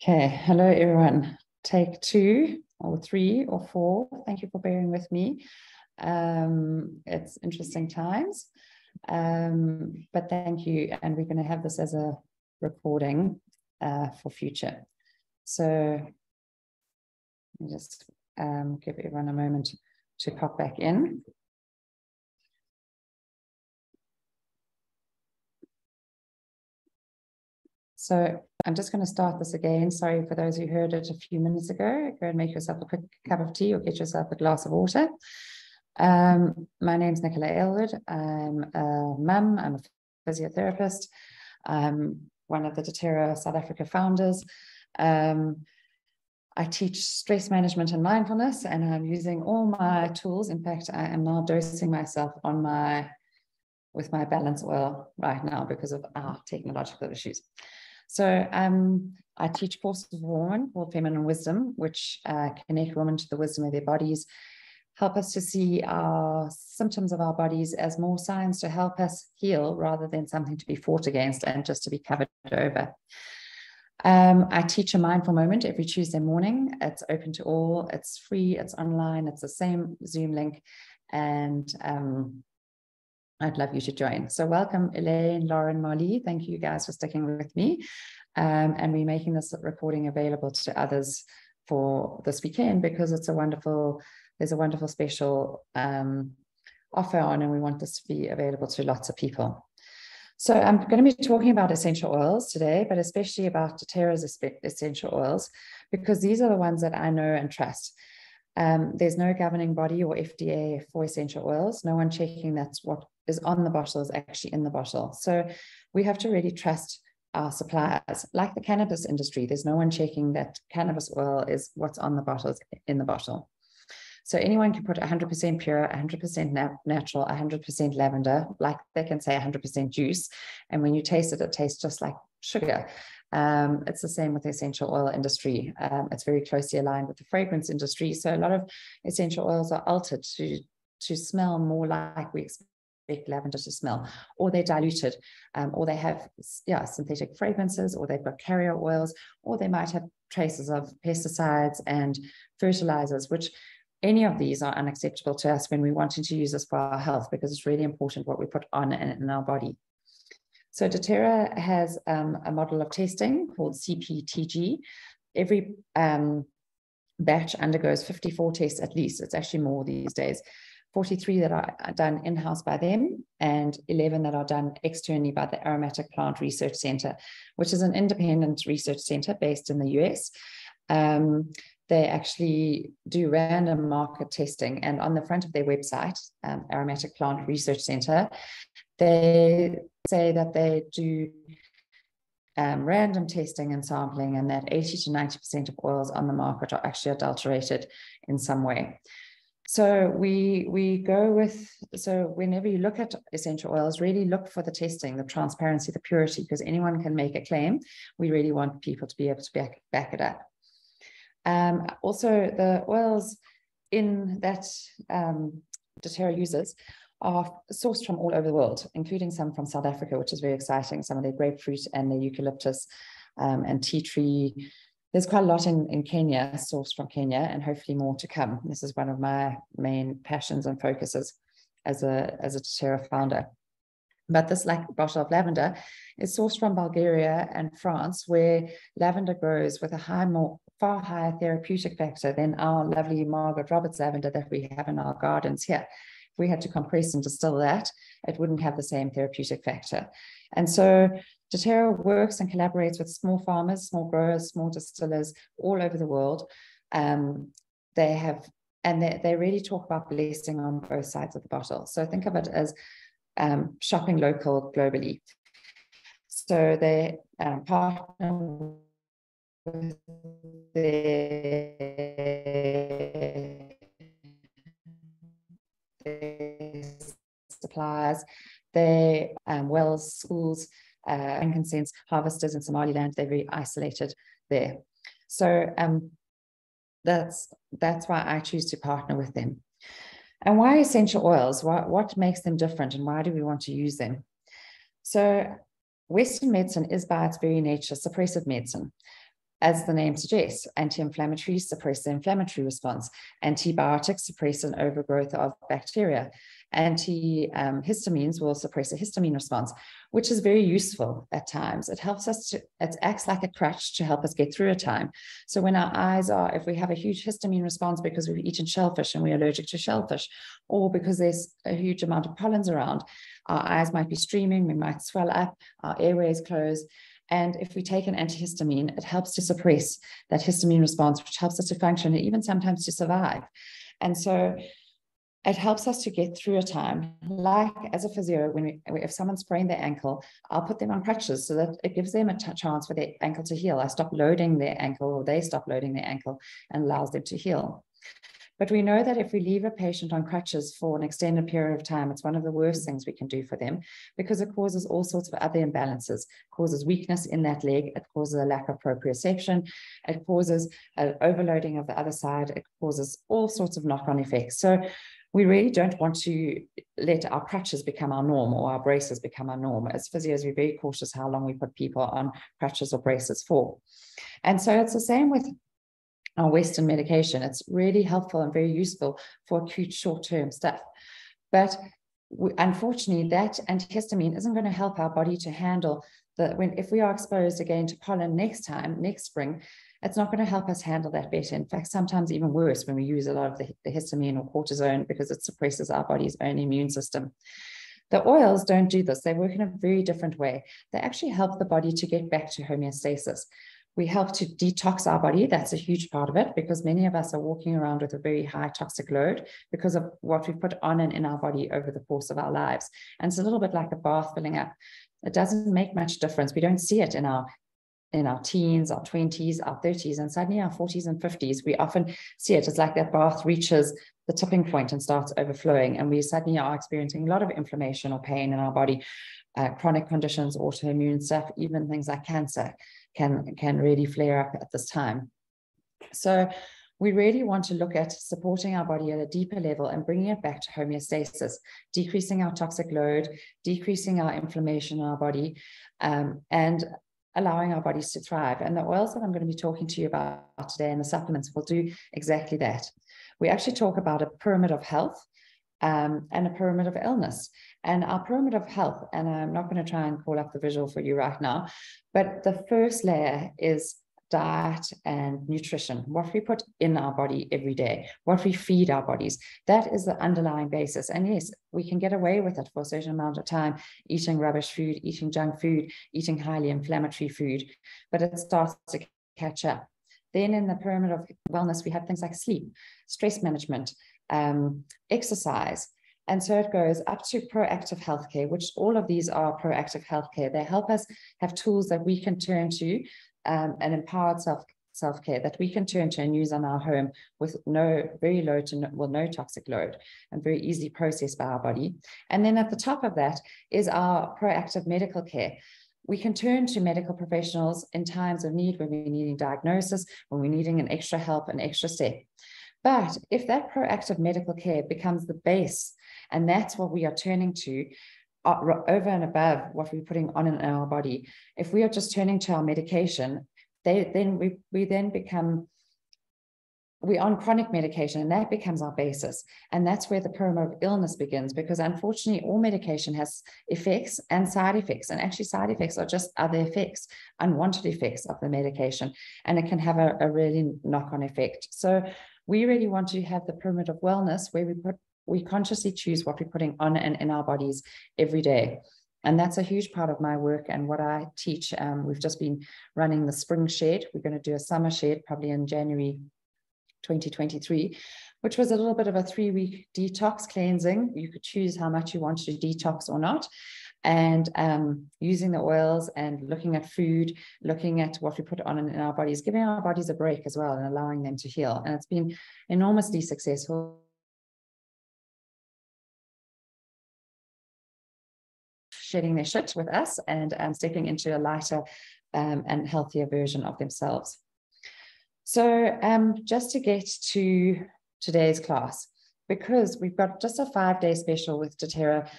Okay, hello everyone. Take 2 or 3 or 4. Thank you for bearing with me. It's interesting times, but thank you. And we're going to have this as a recording for future. So let me just give everyone a moment to pop back in. So I'm just going to start this again. Sorry for those who heard it a few minutes ago. Go and make yourself a quick cup of tea or get yourself a glass of water. My name's Nicola Aylward. I'm a mum. I'm a physiotherapist. I'm one of the doTERRA South Africa founders. I teach stress management and mindfulness, and I'm using all my tools. In fact, I am now dosing myself with my balance oil right now because of our technological issues. So I teach courses for women called Feminine Wisdom, which connect women to the wisdom of their bodies, help us to see our symptoms of our bodies as more signs to help us heal rather than something to be fought against and just to be covered over. I teach a mindful moment every Tuesday morning. It's open to all. It's free. It's online. It's the same Zoom link. And I'd love you to join. So welcome, Elaine, Lauren, Molly. Thank you guys for sticking with me. And we're making this recording available to others for this weekend because there's a wonderful special offer on, and we want this to be available to lots of people. So I'm going to be talking about essential oils today, but especially about doTERRA's essential oils, because these are the ones that I know and trust. There's no governing body or FDA for essential oils. No one checking that's what is on the bottle is actually in the bottle. So we have to really trust our suppliers. Like the cannabis industry, there's no one checking that cannabis oil is what's on the bottles in the bottle. So anyone can put 100% pure, 100% natural, 100% lavender, like they can say 100% juice. And when you taste it, it tastes just like sugar. It's the same with the essential oil industry. It's very closely aligned with the fragrance industry. So a lot of essential oils are altered to smell more like we expect lavender to smell, or they're diluted, or they have synthetic fragrances, or they've got carrier oils, or they might have traces of pesticides and fertilizers, which any of these are unacceptable to us when we're wanting to use this for our health, because it's really important what we put on in our body. So doTERRA has a model of testing called CPTG. Every batch undergoes 54 tests at least. It's actually more these days. 43 that are done in-house by them, and 11 that are done externally by the Aromatic Plant Research Center, which is an independent research center based in the US. They actually do random market testing, and on the front of their website, Aromatic Plant Research Center, they say that they do random testing and sampling, and that 80 to 90% of oils on the market are actually adulterated in some way. So we go with, so whenever you look at essential oils, really look for the testing, the transparency, the purity, because anyone can make a claim. We really want people to be able to back it up. Also, the oils in that doTERRA uses are sourced from all over the world, including some from South Africa, which is very exciting. Some of their grapefruit and their eucalyptus and tea tree. There's quite a lot in Kenya, sourced from Kenya, and hopefully more to come. This is one of my main passions and focuses as a doTERRA founder. But this bottle of lavender is sourced from Bulgaria and France, where lavender grows with a far higher therapeutic factor than our lovely Margaret Roberts lavender that we have in our gardens here. If we had to compress and distill that, it wouldn't have the same therapeutic factor. And so doTERRA works and collaborates with small farmers, small growers, small distillers all over the world. They really talk about blessing on both sides of the bottle. So think of it as shopping local globally. So they partner with their suppliers, their wells, schools, frankincense harvesters in Somaliland. They're very isolated there. So that's why I choose to partner with them. And why essential oils? What makes them different, and why do we want to use them? So Western medicine is by its very nature suppressive medicine. as the name suggests, anti-inflammatories suppress the inflammatory response. Antibiotics suppress an overgrowth of bacteria. Antihistamines will suppress a histamine response, which is very useful at times. It helps us to, it acts like a crutch to help us get through a time. So when our eyes are, if we have a huge histamine response because we've eaten shellfish and we're allergic to shellfish, or because there's a huge amount of pollens around, our eyes might be streaming, we might swell up, our airways close. And if we take an antihistamine, it helps to suppress that histamine response, which helps us to function and even sometimes to survive. And so it helps us to get through a time. Like as a physio, if someone sprained their ankle, I'll put them on crutches so that it gives them a chance for their ankle to heal. I stop loading their ankle, or they stop loading their ankle, and allows them to heal. But we know that if we leave a patient on crutches for an extended period of time, it's one of the worst things we can do for them, because it causes all sorts of other imbalances, causes weakness in that leg, it causes a lack of proprioception, it causes an overloading of the other side, it causes all sorts of knock-on effects. So we really don't want to let our crutches become our norm, or our braces become our norm. As physios, we're very cautious how long we put people on crutches or braces for. And so it's the same with our Western medication. It's really helpful and very useful for acute short-term stuff. But unfortunately, that antihistamine isn't going to help our body to handle if we are exposed again to pollen next spring, it's not going to help us handle that better. In fact, sometimes even worse when we use a lot of the histamine or cortisone, because it suppresses our body's own immune system. The oils don't do this. They work in a very different way. They actually help the body to get back to homeostasis. We help to detox our body. That's a huge part of it, because many of us are walking around with a very high toxic load because of what we put on and in our body over the course of our lives. And it's a little bit like a bath filling up. It doesn't make much difference. We don't see it in our teens, our 20s, our 30s, and suddenly our 40s and 50s, we often see it. It's like that bath reaches the tipping point and starts overflowing, and we suddenly are experiencing a lot of inflammation or pain in our body, chronic conditions, autoimmune stuff, even things like cancer can really flare up at this time. So we really want to look at supporting our body at a deeper level and bringing it back to homeostasis, decreasing our toxic load, decreasing our inflammation in our body, and allowing our bodies to thrive. And the oils that I'm going to be talking to you about today and the supplements will do exactly that. We actually talk about a pyramid of health and a pyramid of illness. And our pyramid of health, and I'm not going to try and call up the visual for you right now, but the first layer is diet and nutrition, what we put in our body every day, what we feed our bodies. That is the underlying basis. And yes, we can get away with it for a certain amount of time, eating rubbish food, eating junk food, eating highly inflammatory food, but it starts to catch up. Then in the pyramid of wellness, we have things like sleep, stress management, exercise. And so it goes up to proactive healthcare, which all of these are proactive healthcare. They help us have tools that we can turn to, and empowered self-care that we can turn to and use on our home with very low to no toxic load, and very easily processed by our body. And then at the top of that is our proactive medical care. We can turn to medical professionals in times of need, when we're needing diagnosis, when we're needing an extra help, an extra step. But if that proactive medical care becomes the base, and that's what we are turning to, over and above what we're putting on in our body, if we are just turning to our medication, we're on chronic medication, and that becomes our basis. And that's where the pyramid of illness begins, because unfortunately all medication has effects and side effects, and actually side effects are just other effects, unwanted effects of the medication, and it can have a really knock-on effect. So we really want to have the pyramid of wellness, where we consciously choose what we're putting on and in our bodies every day. And that's a huge part of my work and what I teach. We've just been running the spring shed. We're going to do a summer shed probably in January 2023, which was a little bit of a 3-week detox cleansing. You could choose how much you want to detox or not. And using the oils and looking at food, looking at what we put on in our bodies, giving our bodies a break as well and allowing them to heal. And it's been enormously successful. Shedding their shit with us and stepping into a lighter and healthier version of themselves. So just to get to today's class, because we've got just a 5-day special with doTERRA.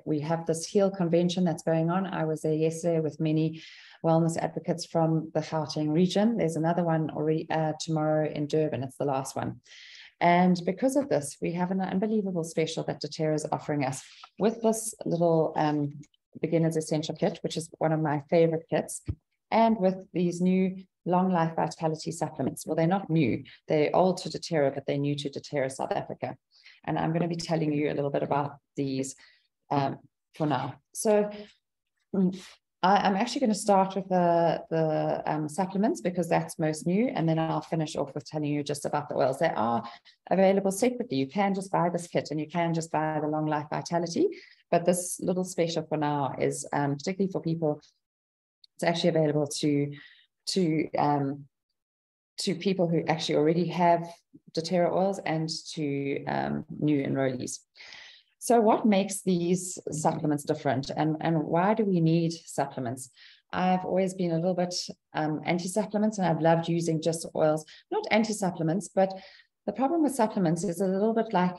We have this Heal convention that's going on. I was there yesterday with many wellness advocates from the Gauteng region. There's another one already tomorrow in Durban. It's the last one. And because of this, we have an unbelievable special that doTERRA is offering us with this little beginner's essential kit, which is one of my favorite kits, and with these new long life vitality supplements. Well, they're not new, they're old to doTERRA, but they're new to doTERRA South Africa. And I'm going to be telling you a little bit about these for now. So I'm actually going to start with the supplements because that's most new, and then I'll finish off with telling you just about the oils. They are available separately. You can just buy this kit and you can just buy the long life vitality, but this little special for now is particularly for people. It's actually available to people who actually already have doTERRA oils and to new enrollees. So what makes these supplements different, and why do we need supplements? I've always been a little bit anti-supplements, and I've loved using just oils, not anti-supplements, but the problem with supplements is a little bit like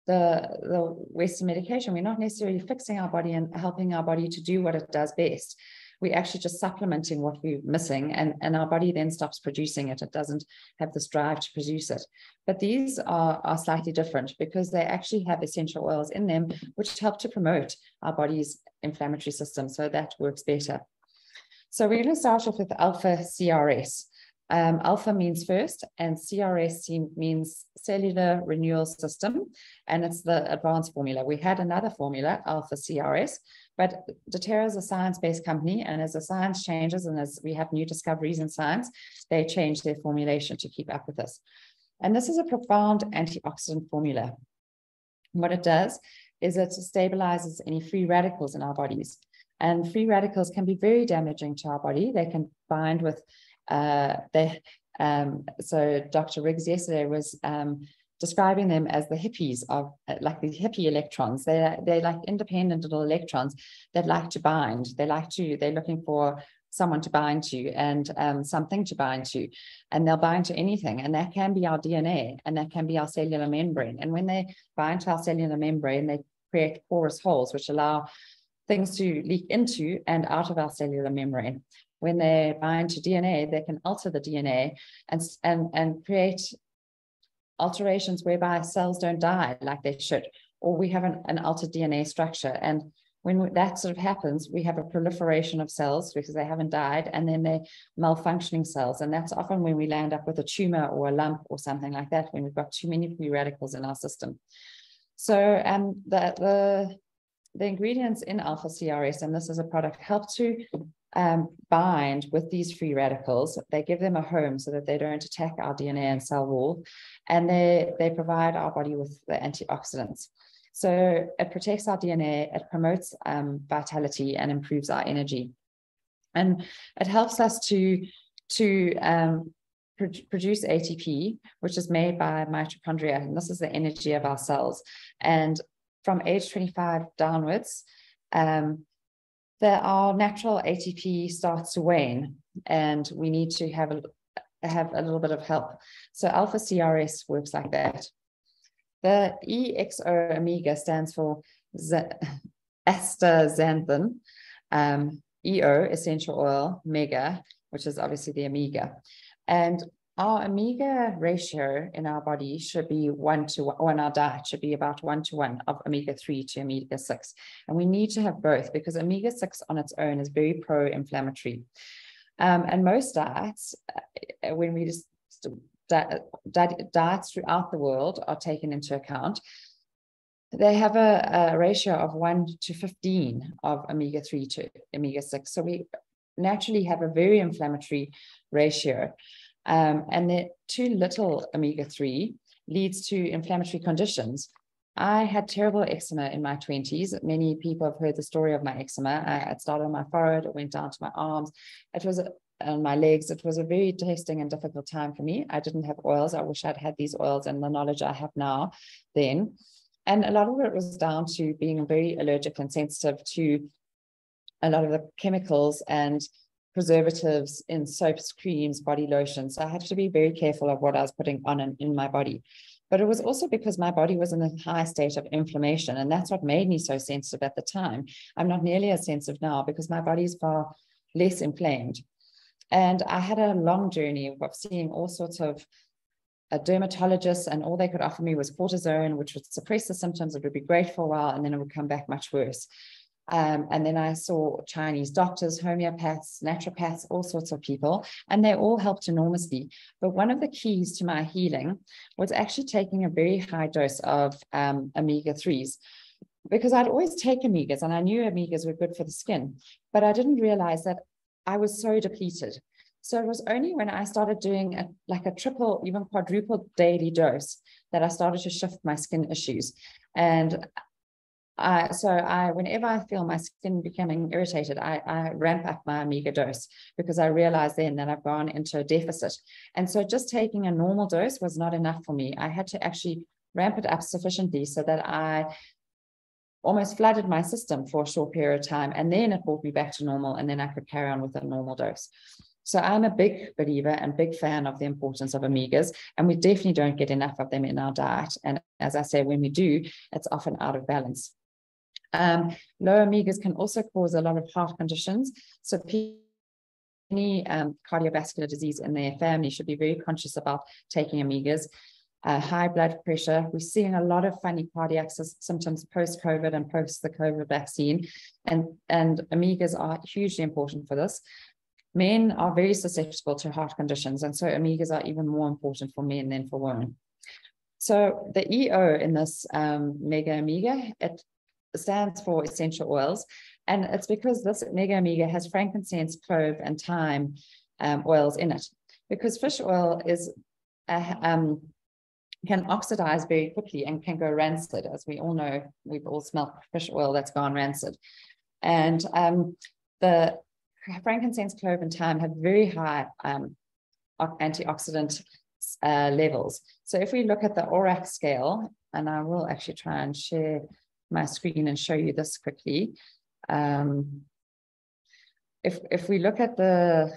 the Western medication. We're not necessarily fixing our body and helping our body to do what it does best. We're actually just supplementing what we're missing, and our body then stops producing it. It doesn't have this drive to produce it. But these are slightly different because they actually have essential oils in them, which help to promote our body's inflammatory system. So that works better. So we're going to start off with Alpha CRS. Alpha means first, and CRS means cellular renewal system, and it's the advanced formula. We had another formula, Alpha CRS, but doTERRA is a science-based company, and as the science changes and as we have new discoveries in science, they change their formulation to keep up with this. And this is a profound antioxidant formula. What it does is it stabilizes any free radicals in our bodies, and free radicals can be very damaging to our body. They can bind with so Dr. Riggs yesterday was describing them as the hippies of like the hippie electrons. They're like independent little electrons that like to bind. They're looking for someone to bind to and something to bind to, and they'll bind to anything. And that can be our DNA, and that can be our cellular membrane. And when they bind to our cellular membrane, they create porous holes which allow things to leak into and out of our cellular membrane. When they bind to DNA, they can alter the DNA and create alterations whereby cells don't die like they should, or we have an altered DNA structure. And when that sort of happens, we have a proliferation of cells because they haven't died, and then they're malfunctioning cells. And that's often when we land up with a tumor or a lump or something like that, when we've got too many free radicals in our system. So the ingredients in Alpha CRS, and this is a product, help to bind with these free radicals. They give them a home so that they don't attack our DNA and cell wall, and they provide our body with the antioxidants. So it protects our DNA, it promotes vitality and improves our energy, and it helps us to produce ATP, which is made by mitochondria, and this is the energy of our cells. And from age 25 downwards, our natural ATP starts to wane, and we need to have a little bit of help. So Alpha CRS works like that. The EXO omega stands for astaxanthin, EO, essential oil, mega, which is obviously the omega. And our omega ratio in our body should be 1 to 1. Our diet should be about 1 to 1 of omega-3 to omega-6. And we need to have both because omega-6 on its own is very pro-inflammatory. And most diets, when we just diets throughout the world are taken into account, they have a ratio of 1 to 15 of omega-3 to omega-6. So we naturally have a very inflammatory ratio. And the too little omega-3 leads to inflammatory conditions. I had terrible eczema in my 20s. Many people have heard the story of my eczema. It started on my forehead, it went down to my arms, it was on my legs. It was a very testing and difficult time for me. I didn't have oils. I wish I'd had these oils and the knowledge I have now then. And a lot of it was down to being very allergic and sensitive to a lot of the chemicals and preservatives in soaps, creams, body lotions. So I had to be very careful of what I was putting on and in my body. But it was also because my body was in a high state of inflammation. And that's what made me so sensitive at the time. I'm not nearly as sensitive now because my body is far less inflamed. And I had a long journey of seeing all sorts of dermatologists, and all they could offer me was cortisone, which would suppress the symptoms. It would be great for a while, and then it would come back much worse. And then I saw Chinese doctors, homeopaths, naturopaths, all sorts of people, and they all helped enormously. But one of the keys to my healing was actually taking a very high dose of omega-3s, because I'd always take omegas and I knew omegas were good for the skin, but I didn't realize that I was so depleted. So it was only when I started doing a triple, even quadruple daily dose that I started to shift my skin issues. And whenever I feel my skin becoming irritated, I ramp up my omega dose, because I realized then that I've gone into a deficit. And so just taking a normal dose was not enough for me. I had to actually ramp it up sufficiently so that I almost flooded my system for a short period of time, and then it brought me back to normal, and then I could carry on with a normal dose. So I'm a big believer and big fan of the importance of omegas, and we definitely don't get enough of them in our diet. And as I say, when we do, it's often out of balance. Low omegas can also cause a lot of heart conditions. So any cardiovascular disease in their family should be very conscious about taking omegas. High blood pressure. We're seeing a lot of funny cardiac symptoms post-COVID and post the COVID vaccine, and omegas are hugely important for this. Men are very susceptible to heart conditions, and so omegas are even more important for men than for women. So the EO in this mega omega, it stands for essential oils, and it's because this mega omega has frankincense, clove, and thyme oils in it. Because fish oil is can oxidize very quickly and can go rancid, as we all know. We've all smelled fish oil that's gone rancid, and the frankincense, clove, and thyme have very high antioxidant levels. So if we look at the ORAC scale, and I will actually try and share my screen and show you this quickly. If we look at the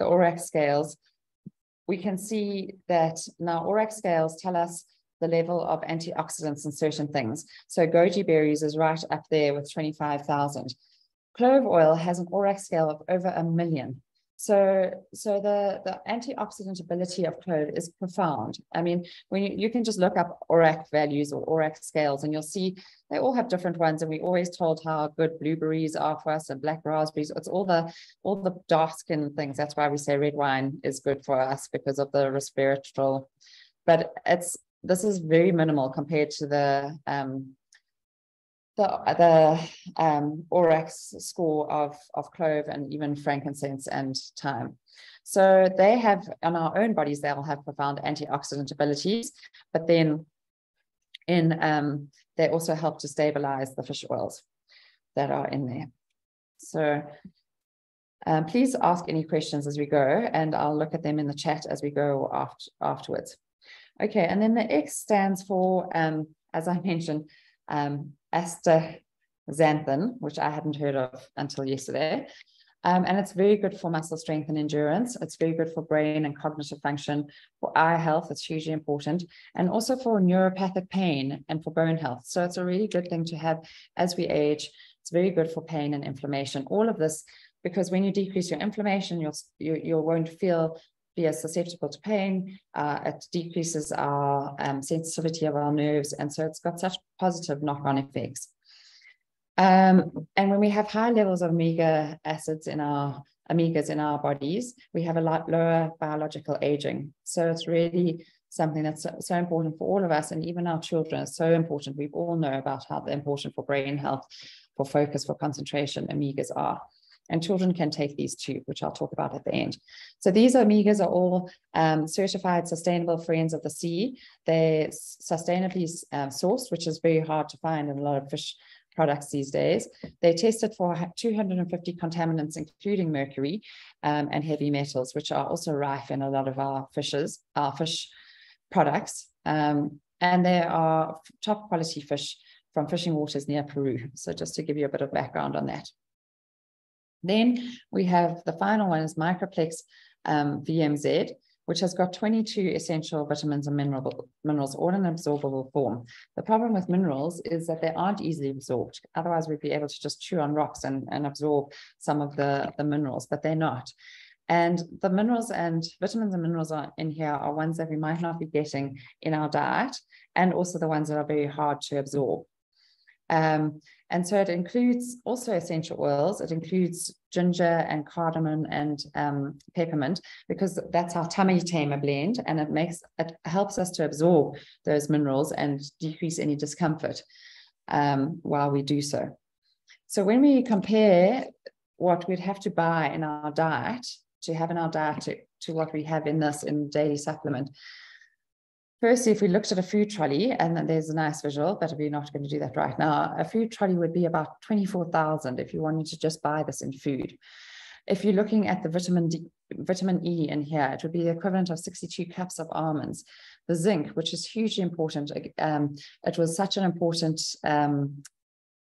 ORAC scales, we can see that now ORAC scales tell us the level of antioxidants in certain things. So goji berries is right up there with 25,000. Clove oil has an ORAC scale of over 1 million. So the antioxidant ability of clove is profound. I mean, when you can just look up ORAC values or ORAC scales, and you'll see they all have different ones. And we always told how good blueberries are for us and black raspberries. It's all the dark skin things. That's why we say red wine is good for us, because of the resveratrol. But this is very minimal compared to the ORAC score of clove and even frankincense and thyme. So they have, on our own bodies, they'll have profound antioxidant abilities, but then they also help to stabilize the fish oils that are in there. So please ask any questions as we go, and I'll look at them in the chat as we go afterwards. Okay, and then the X stands for, as I mentioned, astaxanthin, which I hadn't heard of until yesterday. And it's very good for muscle strength and endurance. It's very good for brain and cognitive function. For eye health, it's hugely important. And also for neuropathic pain and for bone health. So it's a really good thing to have as we age. It's very good for pain and inflammation. All of this, because when you decrease your inflammation, you won't be as susceptible to pain. It decreases our sensitivity of our nerves. And so it's got such positive knock-on effects. And when we have high levels of omega acids omegas in our bodies, we have a lot lower biological aging. So it's really something that's so important for all of us, and even our children is so important. We all know about how they're important for brain health, for focus, for concentration, omegas are. And children can take these too, which I'll talk about at the end. So these omegas are all certified sustainable friends of the sea. They're sustainably sourced, which is very hard to find in a lot of fish products these days. They tested for 250 contaminants, including mercury and heavy metals, which are also rife in a lot of our fish products. And there are top quality fish from fishing waters near Peru. So just to give you a bit of background on that. Then we have the final one is Microplex VMZ, which has got 22 essential vitamins and minerals, all in an absorbable form. The problem with minerals is that they aren't easily absorbed. Otherwise, we'd be able to just chew on rocks and absorb some of the minerals, but they're not. And the minerals and vitamins and minerals in here are ones that we might not be getting in our diet, and also the ones that are very hard to absorb. And so it includes also essential oils. It includes ginger and cardamom and peppermint, because that's our tummy tamer blend, and it helps us to absorb those minerals and decrease any discomfort while we do so. So when we compare what we'd have to buy in our diet to have in our diet to what we have in this in daily supplement. Firstly, if we looked at a food trolley, and there's a nice visual, but we're not going to do that right now, a food trolley would be about 24,000 if you wanted to just buy this in food. If you're looking at the vitamin E in here, it would be the equivalent of 62 cups of almonds. The zinc, which is hugely important, it was such an important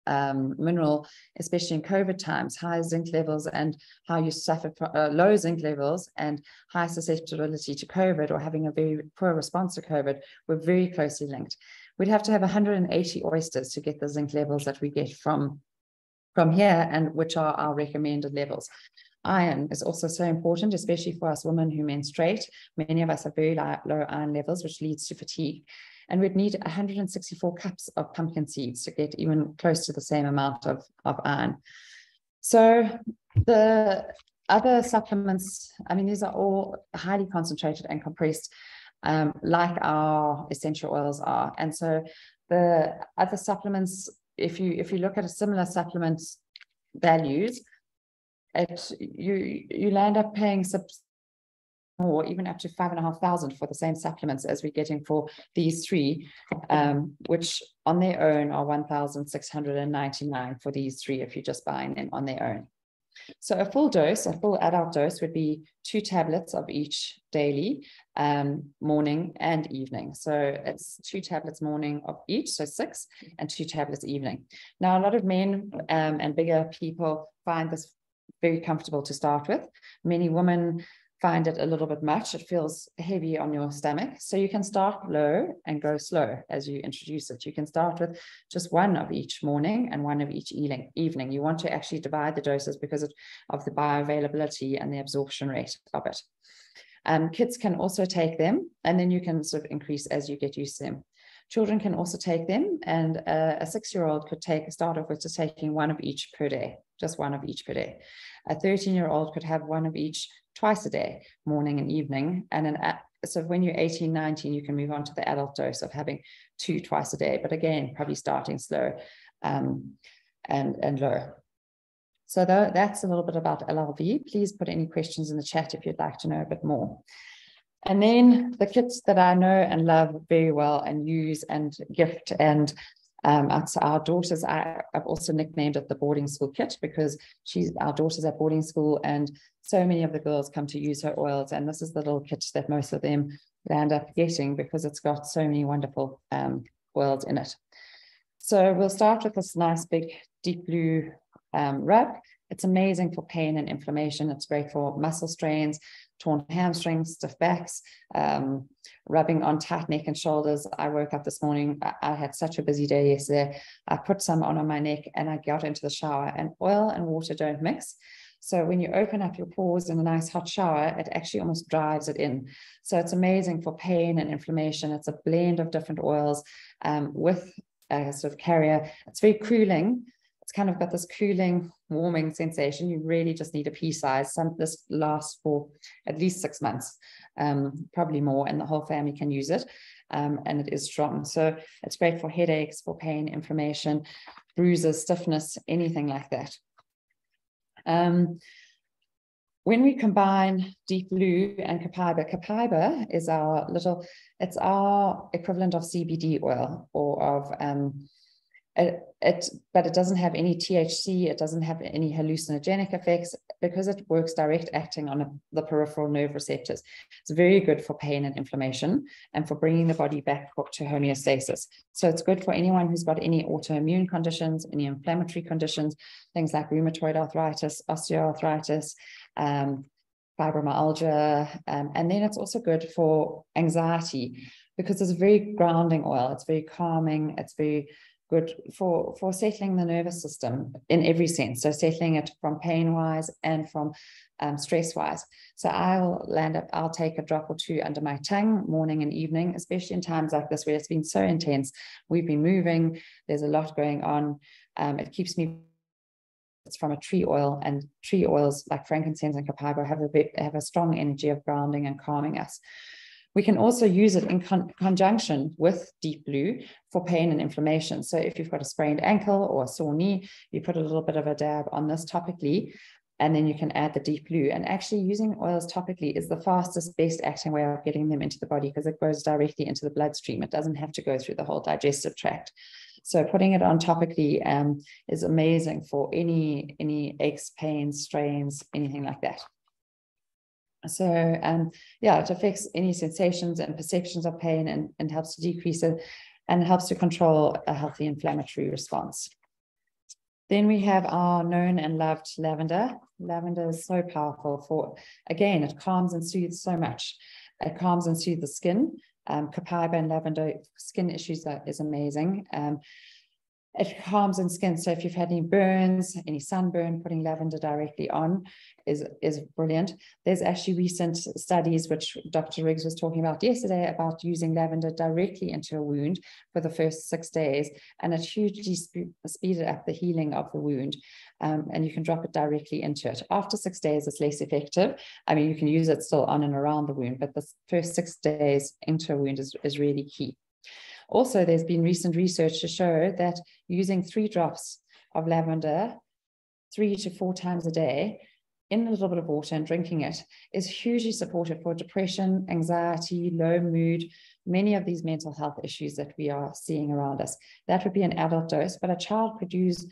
mineral, especially in COVID times. High zinc levels and how you suffered from low zinc levels and high susceptibility to COVID, or having a very poor response to COVID, were very closely linked. We'd have to have 180 oysters to get the zinc levels that we get from here, and which are our recommended levels. Iron is also so important, especially for us women who menstruate. Many of us have very low iron levels, which leads to fatigue. And we'd need 164 cups of pumpkin seeds to get even close to the same amount of iron. So the other supplements, I mean, these are all highly concentrated and compressed, like our essential oils are. And so the other supplements, if you look at a similar supplement values, you land up paying or even up to 5,500 for the same supplements as we're getting for these three, which on their own are 1,699 for these three if you're just buying them on their own. So a full adult dose would be 2 tablets of each daily, morning and evening. So it's 2 tablets morning of each, so 6, and 2 tablets evening. Now, a lot of men and bigger people find this very comfortable to start with. Many women find it a little bit much. It feels heavy on your stomach. So you can start low and go slow as you introduce it. You can start with just 1 of each morning and 1 of each evening. You want to actually divide the doses because of the bioavailability and the absorption rate of it. Kids can also take them, and then you can sort of increase as you get used to them. Children can also take them, and a 6-year-old could start off with just taking 1 of each per day, just 1 of each per day. A 13-year-old could have 1 of each twice a day, morning and evening. And so when you're 18, 19, you can move on to the adult dose of having 2 twice a day, but again, probably starting slow and low. So that's a little bit about LLV. Please put any questions in the chat if you'd like to know a bit more. And then the kits that I know and love very well and use and gift, and our daughters, I've also nicknamed it the boarding school kit, because our daughter's at boarding school and so many of the girls come to use her oils, and this is the little kit that most of them end up getting because it's got so many wonderful oils in it. So we'll start with this nice big deep blue rub. It's amazing for pain and inflammation. It's great for muscle strains, torn hamstrings, stiff backs, rubbing on tight neck and shoulders. I woke up this morning, I had such a busy day yesterday. I put some on my neck and I got into the shower, and oil and water don't mix. So when you open up your pores in a nice hot shower, it actually almost drives it in. So it's amazing for pain and inflammation. It's a blend of different oils with a sort of carrier. It's very cooling. It's kind of got this cooling, warming sensation. You really just need a pea size. This lasts for at least 6 months, probably more, and the whole family can use it. And it is strong. So it's great for headaches, for pain, inflammation, bruises, stiffness, anything like that. When we combine Deep Blue and Copaiba is it's our equivalent of CBD oil, or of but it doesn't have any THC, it doesn't have any hallucinogenic effects, because it works direct acting on the peripheral nerve receptors. It's very good for pain and inflammation and for bringing the body back to homeostasis. So it's good for anyone who's got any autoimmune conditions, any inflammatory conditions, things like rheumatoid arthritis, osteoarthritis, fibromyalgia. And then it's also good for anxiety because it's a very grounding oil. It's very calming. It's very good for settling the nervous system in every sense. So settling it from pain-wise and from stress-wise. So I'll take a drop or two under my tongue morning and evening, especially in times like this where it's been so intense. We've been moving. There's a lot going on. It keeps me. It's from a tree oil, and tree oils like frankincense and copaiba have a strong energy of grounding and calming us. We can also use it in conjunction with deep blue for pain and inflammation. So if you've got a sprained ankle or a sore knee, you put a little bit of a dab on this topically, and then you can add the deep blue. And actually using oils topically is the fastest, best acting way of getting them into the body because it goes directly into the bloodstream. It doesn't have to go through the whole digestive tract. So putting it on topically is amazing for any aches, pains, strains, anything like that. So yeah, it affects any sensations and perceptions of pain and helps to decrease it and helps to control a healthy inflammatory response. Then we have our known and loved lavender. Lavender is so powerful again, it calms and soothes so much. It calms and soothes the skin. Copaiba and lavender skin issues is amazing. It calms in skin. So if you've had any burns, any sunburn, putting lavender directly on is brilliant. There's actually recent studies, which Dr. Riggs was talking about yesterday, about using lavender directly into a wound for the first 6 days. And it hugely speeded up the healing of the wound. And you can drop it directly into it. After 6 days, it's less effective. I mean, you can use it still on and around the wound, but the first 6 days into a wound is really key. Also, there's been recent research to show that using 3 drops of lavender 3 to 4 times a day in a little bit of water and drinking it is hugely supportive for depression, anxiety, low mood, many of these mental health issues that we are seeing around us. That would be an adult dose, but a child could use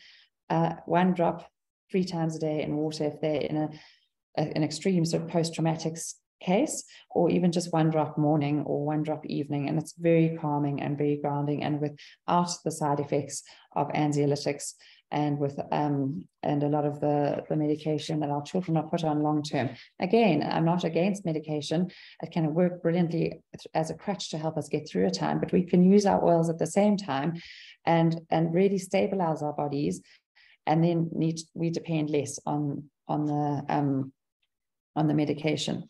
1 drop 3 times a day in water if they're in an extreme sort of post-traumatic case, or even just 1 drop morning or 1 drop evening, and it's very calming and very grounding and without the side effects of anxiolytics and with and a lot of the medication that our children are put on long term. Again, I'm not against medication. It can work brilliantly as a crutch to help us get through a time, but we can use our oils at the same time and really stabilize our bodies, and then we depend less on the medication.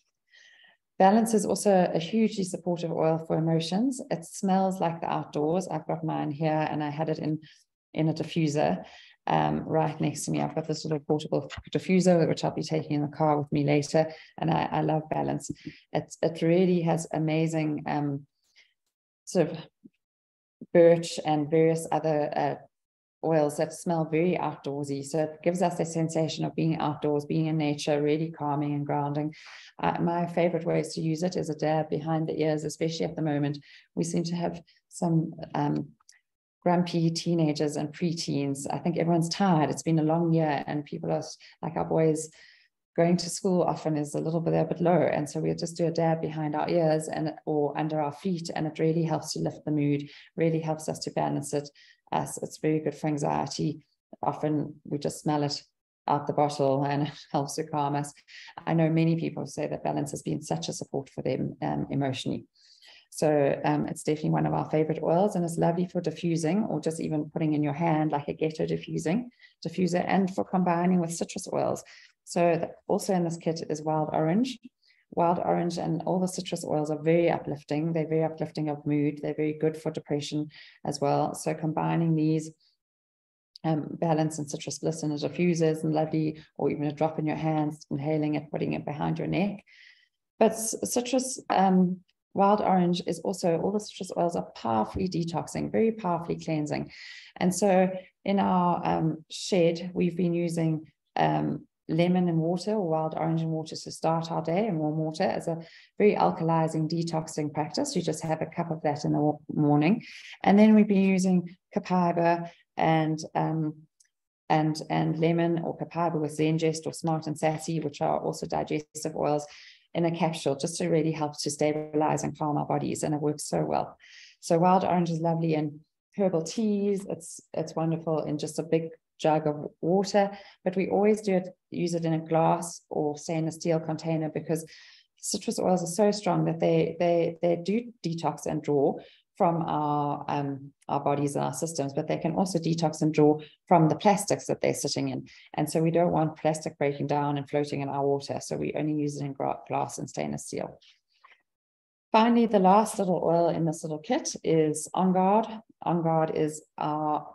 Balance is also a hugely supportive oil for emotions. It smells like the outdoors. I've got mine here and I had it in a diffuser right next to me. I've got this little portable diffuser, which I'll be taking in the car with me later. And I love Balance. It really has amazing sort of birch and various other oils that smell very outdoorsy. So it gives us a sensation of being outdoors, being in nature, really calming and grounding. My favorite ways to use it is a dab behind the ears, especially at the moment. We seem to have some grumpy teenagers and preteens. I think everyone's tired. It's been a long year and people are like our boys going to school often is a little bit low. And so we'll just do a dab behind our ears or under our feet. And it really helps to lift the mood, really helps us to balance it. It's very good for anxiety. Often we just smell it out the bottle and it helps to calm us. I know many people say that Balance has been such a support for them emotionally. So it's definitely one of our favorite oils, and it's lovely for diffusing or just even putting in your hand like a ghetto diffuser, and for combining with citrus oils. So also in this kit is wild orange. Wild orange and all the citrus oils are very uplifting. They're very uplifting of mood. They're very good for depression as well. So combining these Balance and citrus bliss in a diffuser is lovely, or even a drop in your hands, inhaling it, putting it behind your neck. But citrus, wild orange is also, all the citrus oils are powerfully detoxing, very powerfully cleansing. And so in our shed, we've been using lemon and water or wild orange and water to start our day, and warm water as a very alkalizing, detoxing practice. You just have a cup of that in the morning. And then we've been using copaiba and lemon or copaiba with Zengest or Smart and Sassy, which are also digestive oils, in a capsule, just to really help to stabilize and calm our bodies. And it works so well. So wild orange is lovely in herbal teas. It's wonderful in just a big jug of water, but we always use it in a glass or stainless steel container, because citrus oils are so strong that they do detox and draw from our bodies and our systems, but they can also detox and draw from the plastics that they're sitting in. And so we don't want plastic breaking down and floating in our water. So we only use it in glass and stainless steel. Finally, the last little oil in this little kit is On Guard. On Guard is our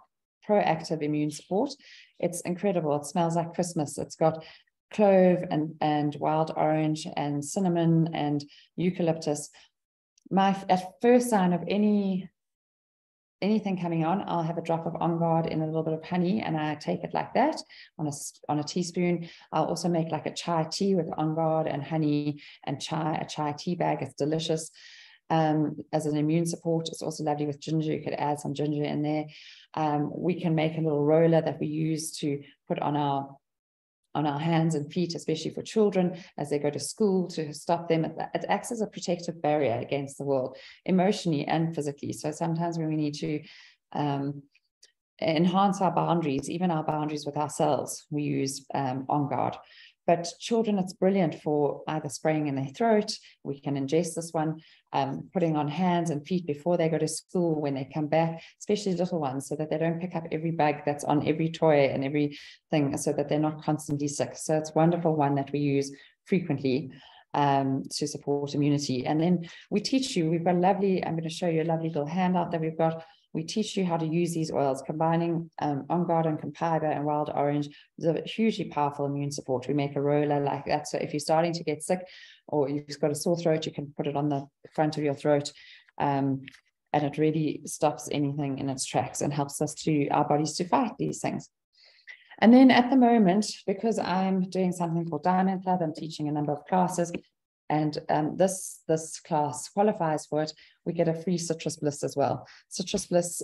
proactive immune support. It's incredible. It smells like Christmas. It's got clove and wild orange and cinnamon and eucalyptus. At first sign of anything coming on, I'll have a drop of On Guard in a little bit of honey, and I take it like that on a teaspoon. I'll also make like a chai tea with On Guard and honey and a chai tea bag. It's delicious as an immune support. It's also lovely with ginger. You could add some ginger in there. We can make a little roller that we use to put on our hands and feet, especially for children as they go to school, to stop them. It acts as a protective barrier against the world, emotionally and physically. So sometimes when we need to enhance our boundaries, even our boundaries with ourselves, we use On Guard. But children, it's brilliant for either spraying in their throat. We can ingest this one, putting on hands and feet before they go to school, when they come back, especially little ones, so that they don't pick up every bug that's on every toy and everything, so that they're not constantly sick. So it's a wonderful one that we use frequently to support immunity. And then we teach you, we've got I'm going to show you a lovely little handout that we've got. We teach you how to use these oils, combining On Guard and Compiba and wild orange. It's a hugely powerful immune support. We make a roller like that. So if you're starting to get sick or you've got a sore throat, you can put it on the front of your throat. And it really stops anything in its tracks and helps our bodies to fight these things. And then at the moment, because I'm doing something called Diamond Club, I'm teaching a number of classes, and this class qualifies for it, we get a free citrus bliss as well. Citrus bliss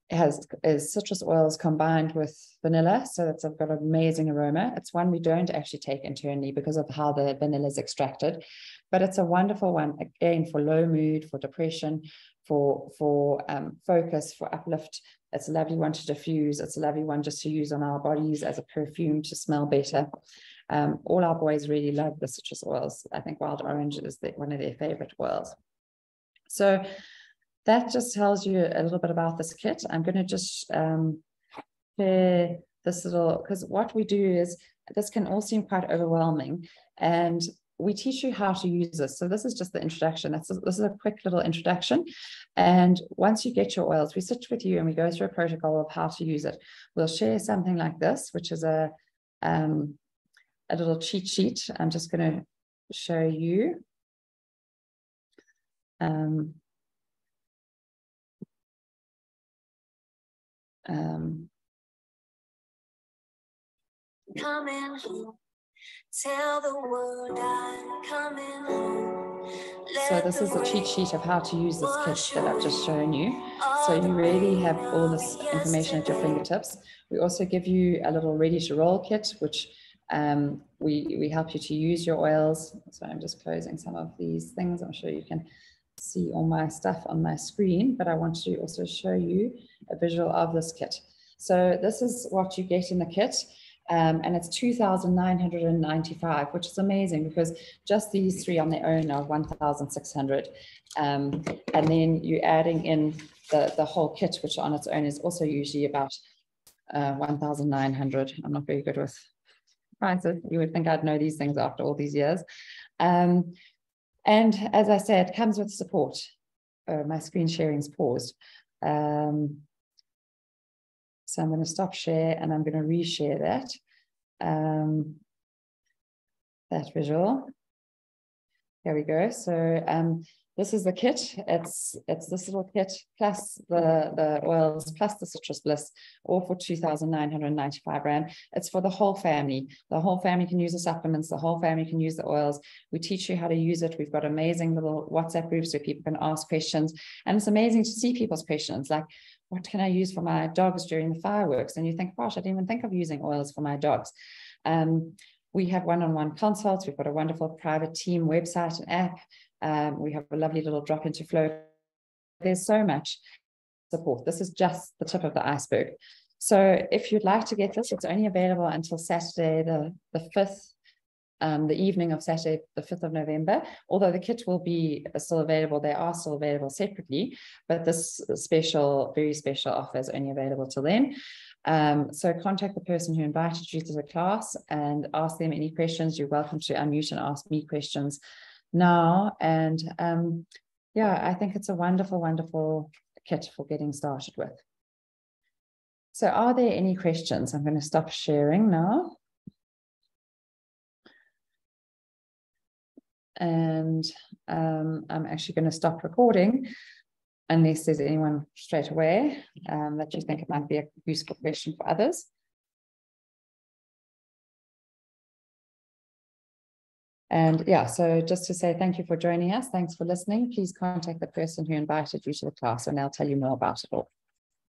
is citrus oils combined with vanilla, so it's got an amazing aroma. It's one we don't actually take internally because of how the vanilla is extracted, but it's a wonderful one, again, for low mood, for depression, for focus, for uplift. It's a lovely one to diffuse. It's a lovely one just to use on our bodies as a perfume to smell better. All our boys really love the citrus oils. I think wild orange is one of their favorite oils. So that just tells you a little bit about this kit. I'm going to just share this little, because what we do is, this can all seem quite overwhelming, and we teach you how to use this. So this is just the introduction. This is a quick little introduction. And once you get your oils, we sit with you and we go through a protocol of how to use it. We'll share something like this, which is a little cheat sheet. I'm just going to show you. Coming home, tell the world I'm coming home. So this is a cheat sheet of how to use this kit that I've just shown you. So you really have all this information at your fingertips. We also give you a little ready to roll kit, which we help you to use your oils. So I'm just closing some of these things. I'm sure you can see all my stuff on my screen, but I want to also show you a visual of this kit. So this is what you get in the kit. And it's 2,995, which is amazing, because just these three on their own are 1,600. And then you're adding in the whole kit, which on its own is also usually about 1,900. I'm not very good with prices. You would think I'd know these things after all these years. And as I said, it comes with support. My screen sharing's paused. So I'm going to stop share and I'm going to reshare that visual. There we go. So this is the kit. It's this little kit plus the oils plus the citrus bliss, all for 2,995 Rand. It's for the whole family. The whole family can use the supplements. The whole family can use the oils. We teach you how to use it. We've got amazing little WhatsApp groups where people can ask questions. And it's amazing to see people's questions, like, what can I use for my dogs during the fireworks? And you think, gosh, I didn't even think of using oils for my dogs. We have one-on-one consults. We've got a wonderful private team website and app. We have a lovely little drop into flow. There's so much support. This is just the tip of the iceberg. So if you'd like to get this, it's only available until Saturday, the 5th, the evening of Saturday, the 5th of November, although the kit will be still available. They are still available separately, but this special, very special offer is only available till then. So contact the person who invited you to the class and ask them any questions. You're welcome to unmute and ask me questions now. And yeah, I think it's a wonderful, wonderful kit for getting started with. So are there any questions? I'm going to stop sharing now. And I'm actually going to stop recording unless there's anyone straight away that you think it might be a useful question for others. And yeah, so just to say thank you for joining us. Thanks for listening. Please contact the person who invited you to the class and they'll tell you more about it all.